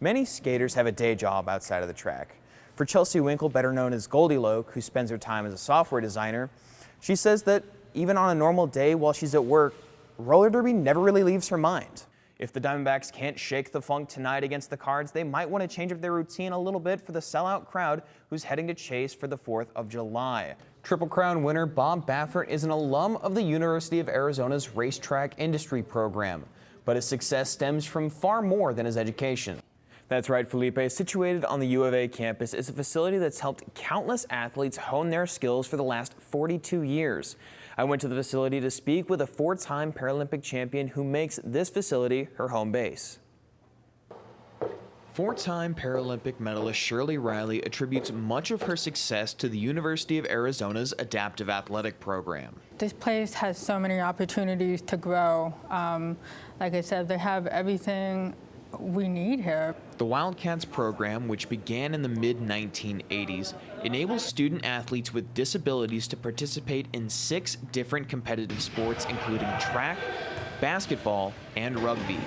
Many skaters have a day job outside of the track. For Chelsea Winkle, better known as Goldilocks, who spends her time as a software designer, she says that even on a normal day while she's at work, roller derby never really leaves her mind. If the Diamondbacks can't shake the funk tonight against the Cards, they might want to change up their routine a little bit for the sellout crowd who's heading to Chase for the 4th of July. Triple Crown winner Bob Baffert is an alum of the University of Arizona's racetrack industry program, but his success stems from far more than his education. That's right, Felipe. Situated on the U of A campus is a facility that's helped countless athletes hone their skills for the last 42 years. I went to the facility to speak with a 4-time Paralympic champion who makes this facility her home base. 4-time Paralympic medalist Shirley Riley attributes much of her success to the University of Arizona's adaptive athletic program. This place has so many opportunities to grow. Like I said, they have everything we need here. The Wildcats program, which began in the mid-1980s, enables student athletes with disabilities to participate in 6 different competitive sports, including track, basketball, and rugby.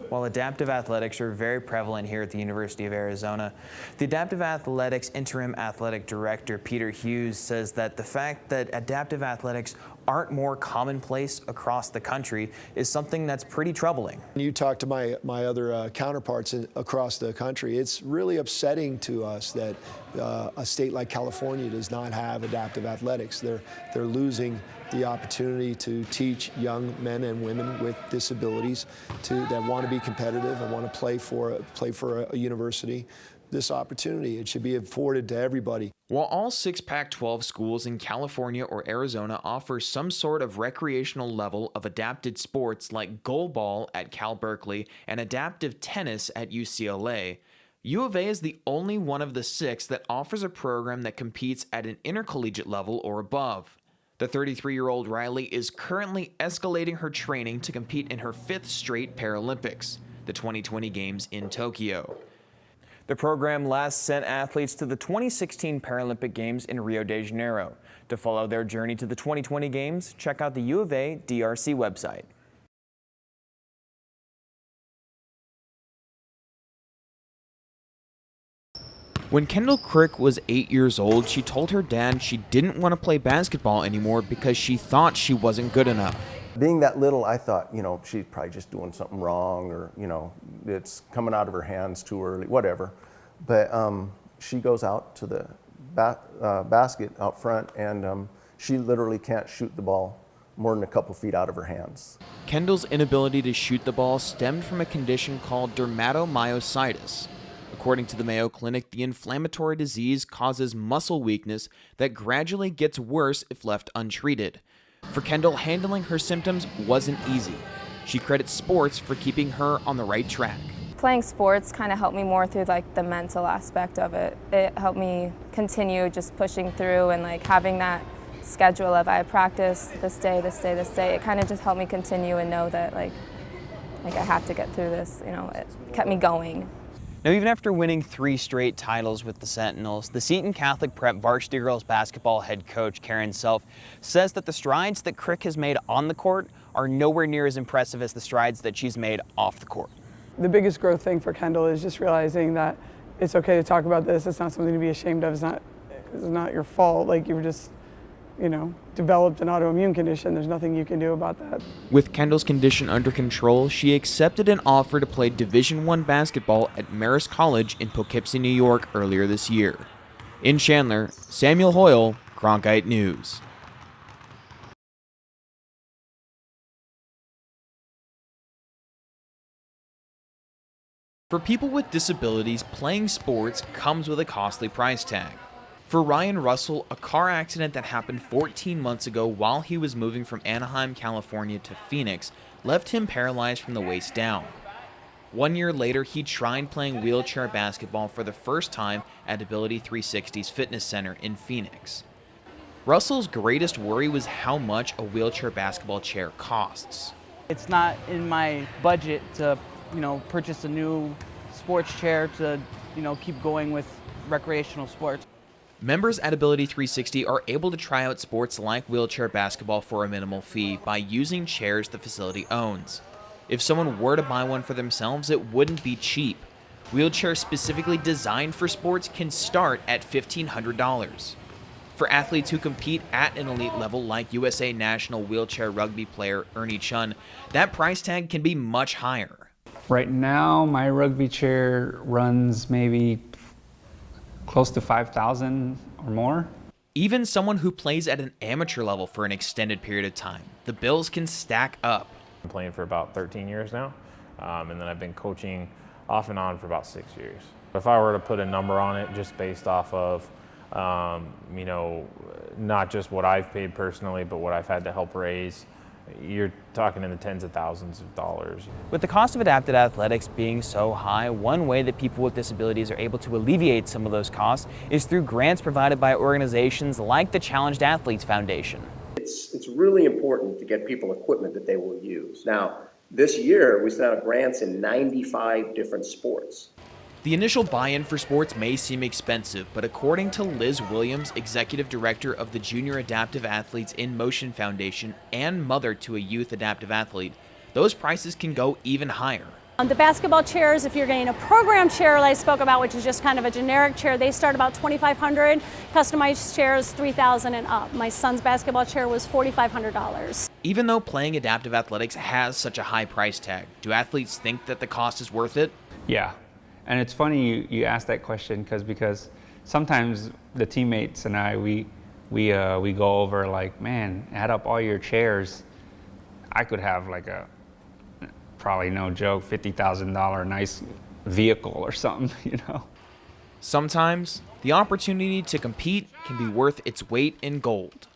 While adaptive athletics are very prevalent here at the University of Arizona, the Adaptive Athletics Interim Athletic Director Peter Hughes says that the fact that adaptive athletics aren't more commonplace across the country is something that's pretty troubling. You talk to my other counterparts across the country, it's really upsetting to us that a state like California does not have adaptive athletics. They're losing the opportunity to teach young men and women with disabilities that want to be competitive and want to play for a university this opportunity. It should be afforded to everybody. While all 6 Pac-12 schools in California or Arizona offer some sort of recreational level of adapted sports like goalball at Cal Berkeley and adaptive tennis at UCLA, U of A is the only one of the 6 that offers a program that competes at an intercollegiate level or above. The 33-year-old Riley is currently escalating her training to compete in her 5th straight Paralympics, the 2020 Games in Tokyo. The program last sent athletes to the 2016 Paralympic Games in Rio de Janeiro. To follow their journey to the 2020 Games, check out the U of A DRC website. When Kendall Crick was 8 years old, she told her dad she didn't want to play basketball anymore because she thought she wasn't good enough. Being that little, I thought, she's probably just doing something wrong, or, it's coming out of her hands too early, whatever. But she goes out to the basket out front, and she literally can't shoot the ball more than a couple feet out of her hands. Kendall's inability to shoot the ball stemmed from a condition called dermatomyositis. According to the Mayo Clinic, the inflammatory disease causes muscle weakness that gradually gets worse if left untreated. For Kendall, handling her symptoms wasn't easy. She credits sports for keeping her on the right track. Playing sports kind of helped me more through the mental aspect of it. It helped me continue just pushing through and having that schedule of I practice this day, this day, this day. It kind of just helped me continue and know that I have to get through this. It kept me going. Now, even after winning 3 straight titles with the Sentinels, the Seton Catholic Prep varsity girls basketball head coach Karen Self says that the strides that Crick has made on the court are nowhere near as impressive as the strides that she's made off the court. The biggest growth thing for Kendall is just realizing that it's okay to talk about this. It's not something to be ashamed of. It's not your fault. You've just, developed an autoimmune condition. There's nothing you can do about that. With Kendall's condition under control, she accepted an offer to play Division I basketball at Marist College in Poughkeepsie, New York earlier this year. In Chandler, Samuel Hoyle, Cronkite News. For people with disabilities, playing sports comes with a costly price tag. For Ryan Russell, a car accident that happened 14 months ago while he was moving from Anaheim, California to Phoenix left him paralyzed from the waist down. 1 year later, he tried playing wheelchair basketball for the first time at Ability 360's fitness center in Phoenix. Russell's greatest worry was how much a wheelchair basketball chair costs. It's not in my budget to, purchase a new sports chair to, keep going with recreational sports. Members at Ability 360 are able to try out sports like wheelchair basketball for a minimal fee by using chairs the facility owns. If someone were to buy one for themselves, it wouldn't be cheap. Wheelchairs specifically designed for sports can start at $1,500. For athletes who compete at an elite level like USA National wheelchair rugby player Ernie Chun, that price tag can be much higher. Right now, my rugby chair runs maybe close to $5,000 or more. Even someone who plays at an amateur level for an extended period of time, the bills can stack up. I'm playing for about 13 years now, and then I've been coaching off and on for about 6 years. If I were to put a number on it, just based off of, you know, not just what I've paid personally, but what I've had to help raise, you're talking in the tens of thousands of dollars. With the cost of adapted athletics being so high, one way that people with disabilities are able to alleviate some of those costs is through grants provided by organizations like the Challenged Athletes Foundation. It's really important to get people equipment that they will use. Now, this year we sent out grants in 95 different sports. The initial buy-in for sports may seem expensive, but according to Liz Williams, executive director of the Junior Adaptive Athletes in Motion Foundation and mother to a youth adaptive athlete, those prices can go even higher. The basketball chairs, if you're getting a program chair like I spoke about, which is just kind of a generic chair, they start about $2,500. Customized chairs, $3,000 and up. My son's basketball chair was $4,500. Even though playing adaptive athletics has such a high price tag, do athletes think that the cost is worth it? Yeah, and it's funny you ask that question because sometimes the teammates and I, we go over like, man, add up all your chairs. I could have like a, probably no joke, $50,000 nice vehicle or something, you know? Sometimes, the opportunity to compete can be worth its weight in gold.